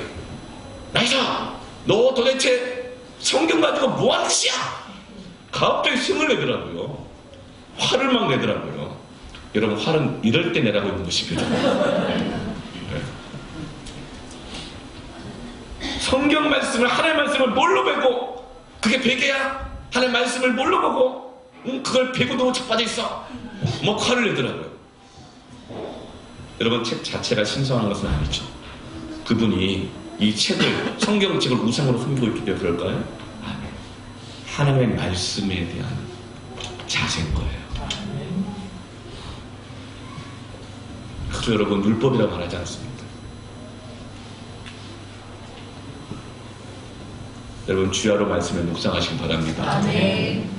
나이사! 너 도대체 성경 가지고 뭐 하는 짓이야? 갑자기 힘을 내더라고요. 화를 막 내더라고요. 여러분 화는 이럴 때 내라고 있는 것입니다. 네. 성경 말씀을 하나님의 말씀을 뭘로 베고 그게 베개야? 하나님의 말씀을 뭘로 보고 그걸 베고 너무 자빠져 있어. 뭐 화를 내더라고요. 여러분 책 자체가 신성한 것은 아니죠. 그분이 이 책을 성경책을 우상으로 섬기고 있기 때문에 그럴까요? 아멘. 하나님의 말씀에 대한 자세인 거예요. 그래서 여러분 율법이라고 말하지 않습니다. 여러분 주야로 말씀에 묵상하시기 바랍니다.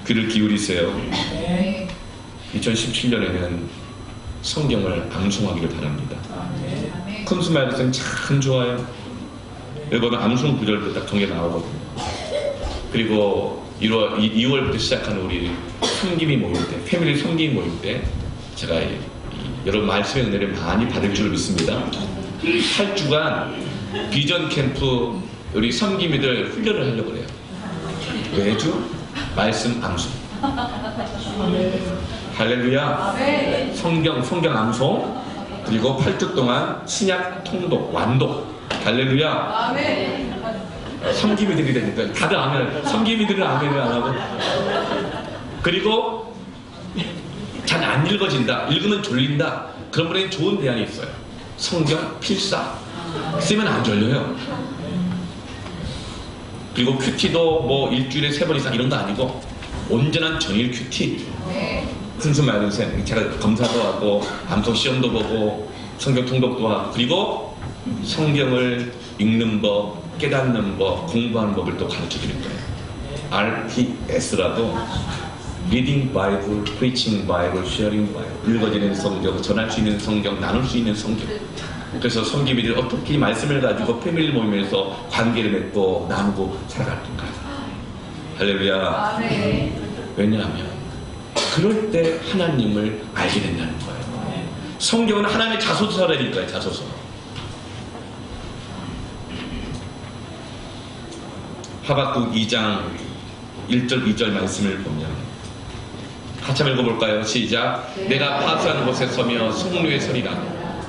귀를 기울이세요. 2017년에는 성경을 암송하기를 바랍니다. 콘스마일은 참 좋아요. 여러분 암송 구절도 딱 정해 나오거든요. 그리고 2월부터 시작하는 우리 섬김이 모일 때, 패밀리 섬김이 모일 때 제가 여러분 말씀의 은혜를 많이 받을 줄 믿습니다. 8주간 비전 캠프 우리 섬김이들 훈련을 하려고 그래요. 매주 말씀 암송. 할렐루야. 성경 암송. 그리고 8주 동안 신약 통독, 완독. 할렐루야. 섬김이들이 되니까 다들 아멘. 섬김이들은 아멘을 안 하고 그리고 잘 안 읽어진다, 읽으면 졸린다, 그런 분에게 좋은 대안이 있어요. 성경 필사 쓰면 안 졸려요. 그리고 큐티도 뭐 일주일에 3번 이상 이런 거 아니고 온전한 전일 큐티. 순수 맑은 셈. 제가 검사도 하고 암송 시험도 보고 성경 통독도 하고, 그리고 성경을 읽는 법, 깨닫는 법, 공부하는 법을 또 가르쳐 드릴 거예요. RPS라고 Reading Bible, Preaching Bible, Sharing Bible. 읽어지는 성경, 전할 수 있는 성경, 나눌 수 있는 성경. 그래서 성기비들이 어떻게 말씀을 가지고 패밀리 모임에서 관계를 맺고 나누고 살아갈 건가. 할렐루야. 왜냐하면 그럴 때 하나님을 알게 된다는 거예요. 성경은 하나님의 자소서라니까요. 자소서. 하박국 2장 1절 2절 말씀을 보면 같이 한번 읽어볼까요? 시작. 내가 파수하는 곳에 서며 성루에 서리라.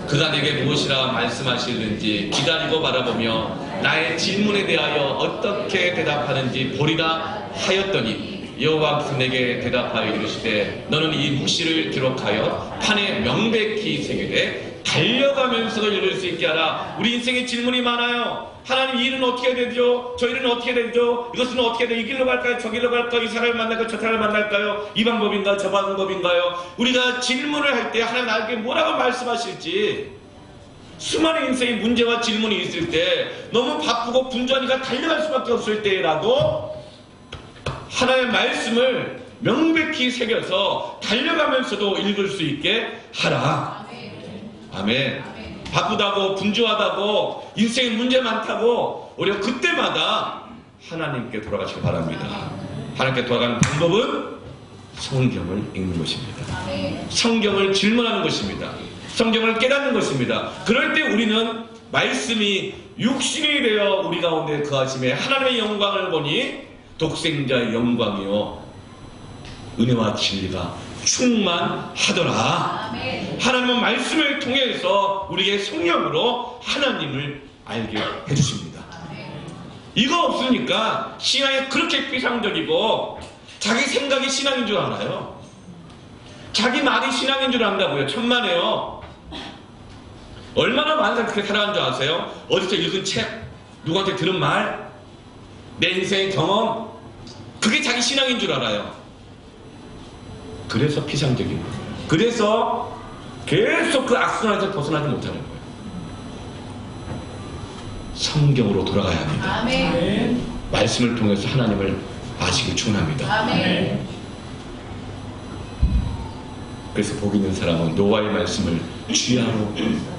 그가 내게 무엇이라 말씀하시는지 기다리고 바라보며 나의 질문에 대하여 어떻게 대답하는지 보리라 하였더니 여호와께서 내게 대답하여 이르시되 너는 이 묵시를 기록하여 판에 명백히 새기되 달려가면서도 읽을 수 있게 하라. 우리 인생에 질문이 많아요. 하나님, 이 일은 어떻게 되죠? 저 일은 어떻게 되죠? 이것은 어떻게 돼? 이 길로 갈까요? 저 길로 갈까요? 이 사람을 만날까요? 저 사람을 만날까요? 이 방법인가요? 저 방법인가요? 우리가 질문을 할 때 하나님 나에게 뭐라고 말씀하실지, 수많은 인생의 문제와 질문이 있을 때 너무 바쁘고 분주하니까 달려갈 수밖에 없을 때라도 하나님의 말씀을 명백히 새겨서 달려가면서도 읽을 수 있게 하라. 아멘. 바쁘다고 분주하다고 인생에 문제 많다고 우리가 그때마다 하나님께 돌아가시기 바랍니다. 하나님께 돌아가는 방법은 성경을 읽는 것입니다. 성경을 질문하는 것입니다. 성경을 깨닫는 것입니다. 그럴 때 우리는 말씀이 육신이 되어 우리 가운데 거하심에 하나님의 영광을 보니 독생자의 영광이요 은혜와 진리가 충만하더라. 하나님은 말씀을 통해서 우리의 성령으로 하나님을 알게 해주십니다. 이거 없으니까 신앙이 그렇게 피상적이고 자기 생각이 신앙인 줄 알아요. 자기 말이 신앙인 줄 안다고요. 천만에요. 얼마나 많은 사람이 그렇게 살아가는 줄 아세요? 어디서 읽은 책, 누구한테 들은 말, 내 인생의 경험, 그게 자기 신앙인 줄 알아요. 그래서 피상적인 거예요. 그래서 계속 그 악순환에서 벗어나지 못하는 거예요. 성경으로 돌아가야 합니다. 아멘. 말씀을 통해서 하나님을 아시길 축원합니다. 아멘. 그래서 복 있는 사람은 노아의 말씀을 주야로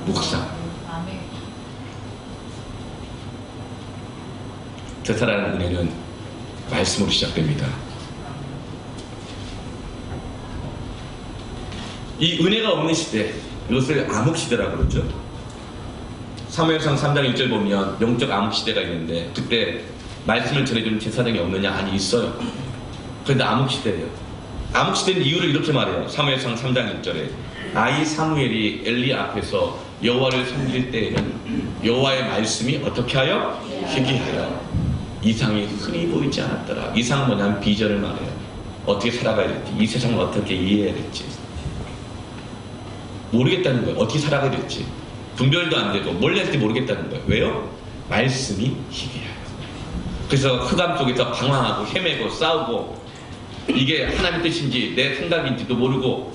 묵상. 되살아나는 은혜는 말씀으로 시작됩니다. 이 은혜가 없는 시대, 이것을 암흑시대라고 그러죠. 사무엘상 3장 1절 보면 영적 암흑시대가 있는데 그때 말씀을 전해주는 제사장이 없느냐? 아니, 있어요. 그런데 암흑시대예요. 암흑시대는 이유를 이렇게 말해요. 사무엘상 3장 1절에 아이 사무엘이 엘리 앞에서 여호와를 섬길 때에는 여호와의 말씀이 어떻게 하여? 희귀하여 이상이 흔히 보이지 않았더라. 이상은 뭐냐면 비전을 말해요. 어떻게 살아가야 될지, 이 세상을 어떻게 이해해야 될지 모르겠다는 거예요. 어떻게 살아가야 될지 분별도 안 되고 뭘 해야 될지 모르겠다는 거예요. 왜요? 말씀이 희귀해요. 그래서 흑암 속에서 방황하고 헤매고 싸우고 이게 하나님의 뜻인지 내 생각인지도 모르고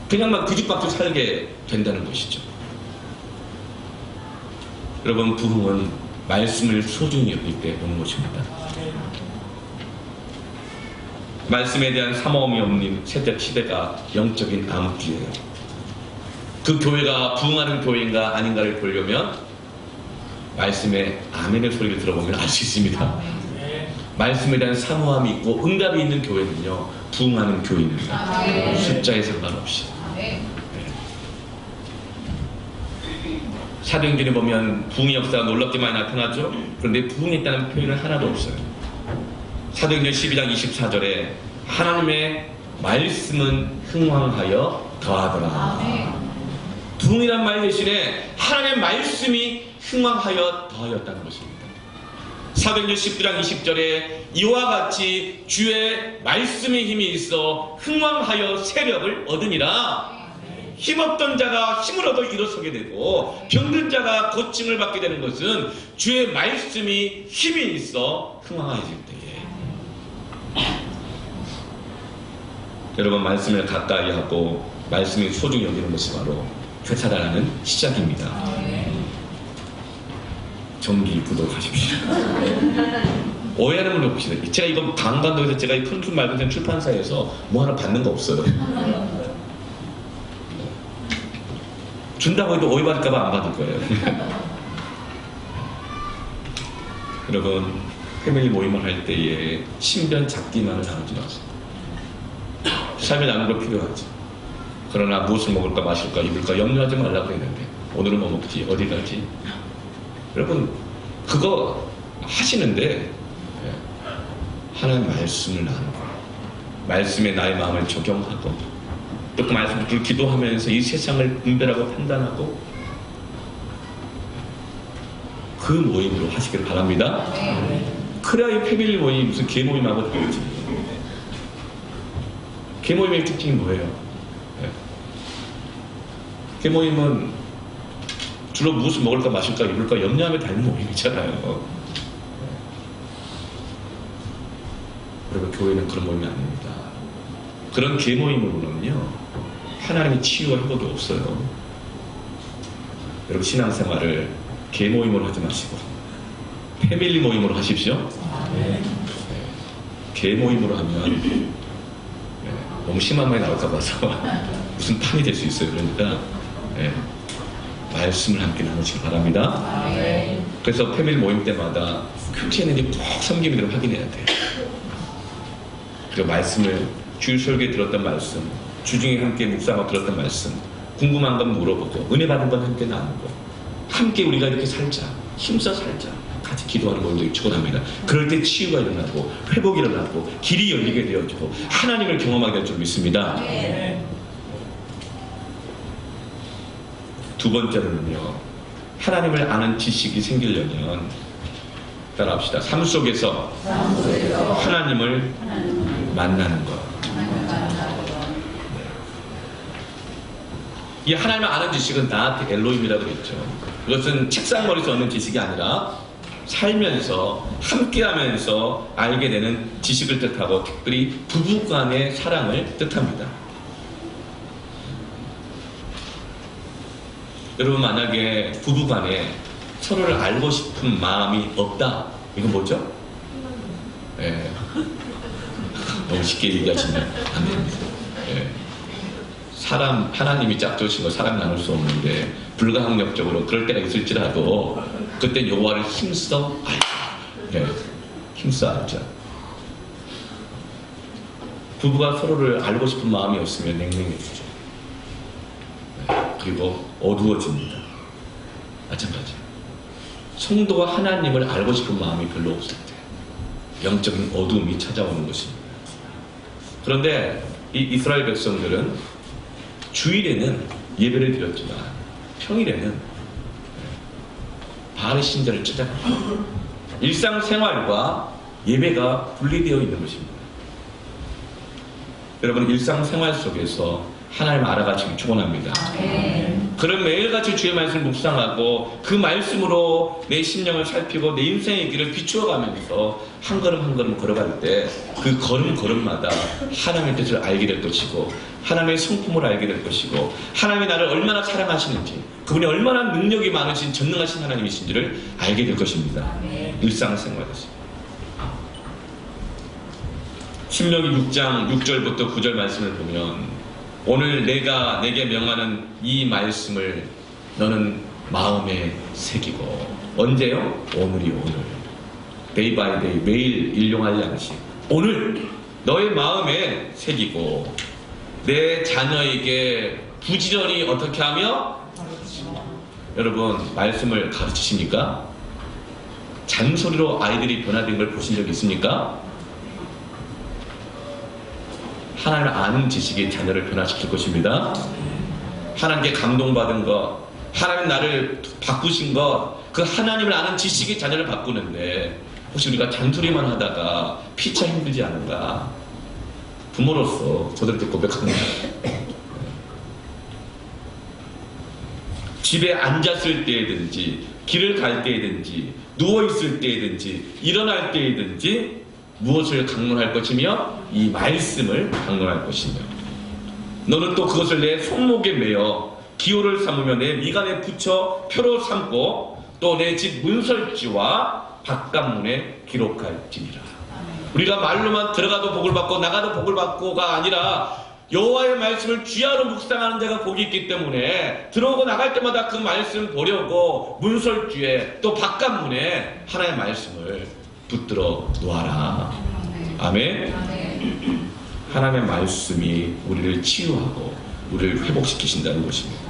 그냥 막 뒤죽박죽 살게 된다는 것이죠. 여러분, 부흥은 말씀을 소중히 여길 때 오는 것입니다. 말씀에 대한 사모함이 없는 시대가 영적인 암흑기예요. 그 교회가 부흥하는 교회인가 아닌가를 보려면 말씀에 아멘의 소리를 들어보면 알 수 있습니다. 말씀에 대한 사모함이 있고 응답이 있는 교회는요, 부흥하는 교회입니다. 숫자에 상관없이. 사도행전에 보면 부흥의 역사가 놀랍게 많이 나타나죠. 그런데 부흥했다는 표현은 하나도 없어요. 사도행전 12장 24절에 하나님의 말씀은 흥왕하여 더하더라. 부흥이란 말 대신에 하나님의 말씀이 흥왕하여 더하였다는 것입니다. 사도행전 19장 20절에 이와 같이 주의 말씀의 힘이 있어 흥왕하여 세력을 얻으니라. 힘없던 자가 힘을 얻어 일어서게 되고 병든 자가 고침을 받게 되는 것은 주의 말씀이 힘이 있어 흥왕하여질 때에. 여러분, 말씀을 가까이 하고 말씀이 소중히 여기는 것이 바로 회사라는 시작입니다. 정기 구독하십시오. 오해하는 분들 봅시다. 제가 이거 강간도에서 제가 이 푼푼 맑은 출판사에서 뭐 하나 받는 거 없어요. 준다고 해도 오해받을까봐 안 받을 거예요. 여러분, 패밀리 모임을 할 때에 신변 잡기만을 나누지 마세요. 삶에 나누는 거 필요하지. 그러나 무엇을 먹을까 마실까 입을까 염려하지 말라고 했는데 오늘은 뭐 먹지? 어디 가지? 여러분, 그거 하시는데 하나님 말씀을 나누고 말씀에 나의 마음을 적용하고 또 그 말씀을 기도하면서 이 세상을 분별하고 판단하고 그 모임으로 하시길 바랍니다. 그래야 이 패밀리 모임이 무슨 개모임하고 다르지. 개모임의 특징이 뭐예요? 개모임은 주로 무엇을 먹을까 마실까 입을까 염려하며 다니는 모임이잖아요. 그리고 교회는 그런 모임이 아닙니다. 그런 개모임으로는요 하나님의 치유와 회복이 없어요. 여러분, 신앙생활을 개모임으로 하지 마시고 패밀리 모임으로 하십시오. 개모임으로 하면 너무 심한 말이 나올까 봐서 무슨 판이 될 수 있어요. 그러니까 말씀을 함께 나누시기 바랍니다. 그래서 패밀리 모임 때마다 교체했는지 꼭 섬김이를 확인해야 돼요. 그리고 말씀을 주일 설교에 들었던 말씀, 주중에 함께 묵상하고 들었던 말씀, 궁금한 건 물어보고 은혜 받은 건 함께 나누고 함께 우리가 이렇게 살자, 힘써 살자, 같이 기도하는 모임도 축원합니다. 그럴 때 치유가 일어나고 회복이 일어나고 길이 열리게 되어지고 하나님을 경험하게 될 줄 믿습니다. 두 번째로는요, 하나님을 아는 지식이 생기려면 따라합시다. 삶 속에서 하나님을 만나는 것. 이 하나님을 아는 지식은 나한테 엘로힘이라고 했죠. 그것은 책상머리에서 얻는 지식이 아니라 살면서 함께하면서 알게 되는 지식을 뜻하고 특별히 부부간의 사랑을 뜻합니다. 여러분, 만약에 부부간에 서로를 알고 싶은 마음이 없다, 이건 뭐죠? 너무 쉽게 얘기하시면 안 됩니다. 하나님이 짝조신 거 사람 나눌 수 없는데 불가항력적으로 그럴 때가 있을지라도 그때 여호와를 힘써 알자. 힘써 알자. 부부가 서로를 알고 싶은 마음이 없으면 냉랭해지죠. 그리고 어두워집니다. 마찬가지. 성도가 하나님을 알고 싶은 마음이 별로 없을 때 영적인 어두움이 찾아오는 것입니다. 그런데 이 이스라엘 백성들은 주일에는 예배를 드렸지만 평일에는 바알 신전을 찾아갑니다. 일상생활과 예배가 분리되어 있는 것입니다. 여러분, 일상생활 속에서 하나님 알아가시기 축원합니다. 그런 매일같이 주의 말씀을 묵상하고 그 말씀으로 내 심령을 살피고 내 인생의 길을 비추어가면서 한 걸음 한 걸음 걸어갈 때 그 걸음걸음마다 하나님의 뜻을 알게 될 것이고 하나님의 성품을 알게 될 것이고 하나님이 나를 얼마나 사랑하시는지 그분이 얼마나 능력이 많으신 전능하신 하나님이신지를 알게 될 것입니다. 일상생활에서. 신명기 6장 6절부터 9절 말씀을 보면 오늘 내가 내게 명하는 이 말씀을 너는 마음에 새기고 언제요? 오늘이 오늘 데이 바이 데이 매일 일용할 양식 오늘 너의 마음에 새기고 내 자녀에게 부지런히 어떻게 하며 여러분 말씀을 가르치십니까? 잔소리로 아이들이 변화된 걸 보신 적 있습니까? 하나님을 아는 지식이 자녀를 변화시킬 것입니다. 하나님께 감동받은 것, 하나님 나를 바꾸신 것, 그 하나님을 아는 지식이 자녀를 바꾸는데 혹시 우리가 잔소리만 하다가 피차 힘들지 않은가? 부모로서 저들한테 고백합니다. 집에 앉았을 때든지 길을 갈 때든지 누워있을 때든지 일어날 때든지 무엇을 강론할 것이며 이 말씀을 강론할 것이며 너는 또 그것을 내 손목에 매어 기호를 삼으며 내 미간에 붙여 표로 삼고 또 내 집 문설주와 바깥문에 기록할지니라. 우리가 말로만 들어가도 복을 받고 나가도 복을 받고가 아니라 여호와의 말씀을 귀하로 묵상하는 자가 복이 있기 때문에 들어오고 나갈 때마다 그 말씀 보려고 문설주에 또 바깥문에 하나님의 말씀을 붙들어 놓아라. 아멘. 하나님의 말씀이 우리를 치유하고 우리를 회복시키신다는 것입니다.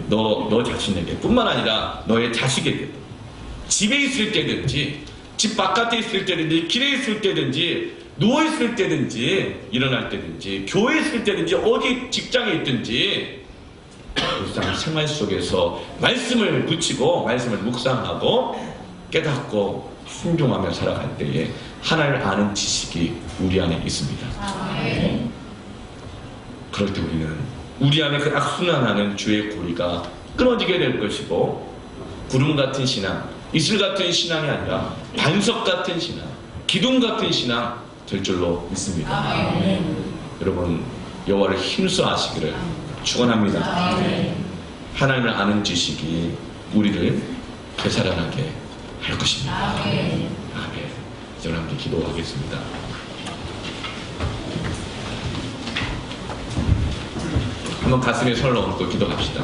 너 자신에게 뿐만 아니라 너의 자식에게도 집에 있을 때든지 집 바깥에 있을 때든지 길에 있을 때든지 누워있을 때든지 일어날 때든지 교회에 있을 때든지 어디 직장에 있든지 일상 생활 속에서 말씀을 붙이고 말씀을 묵상하고 깨닫고 순종하며 살아갈 때에 하나님을 아는 지식이 우리 안에 있습니다. 그럴 때 우리는 우리 안에 그 악순환하는 주의 고리가 끊어지게 될 것이고 구름 같은 신앙, 이슬 같은 신앙이 아니라 반석 같은 신앙, 기둥 같은 신앙 될 줄로 믿습니다. 여러분 여호와를 힘써 아시기를 축원합니다. 하나님을 아는 지식이 우리를 되살아나게 할 것입니다. 아멘. 저는 함께 기도하겠습니다. 한번 가슴에 손을 얹고 기도합시다.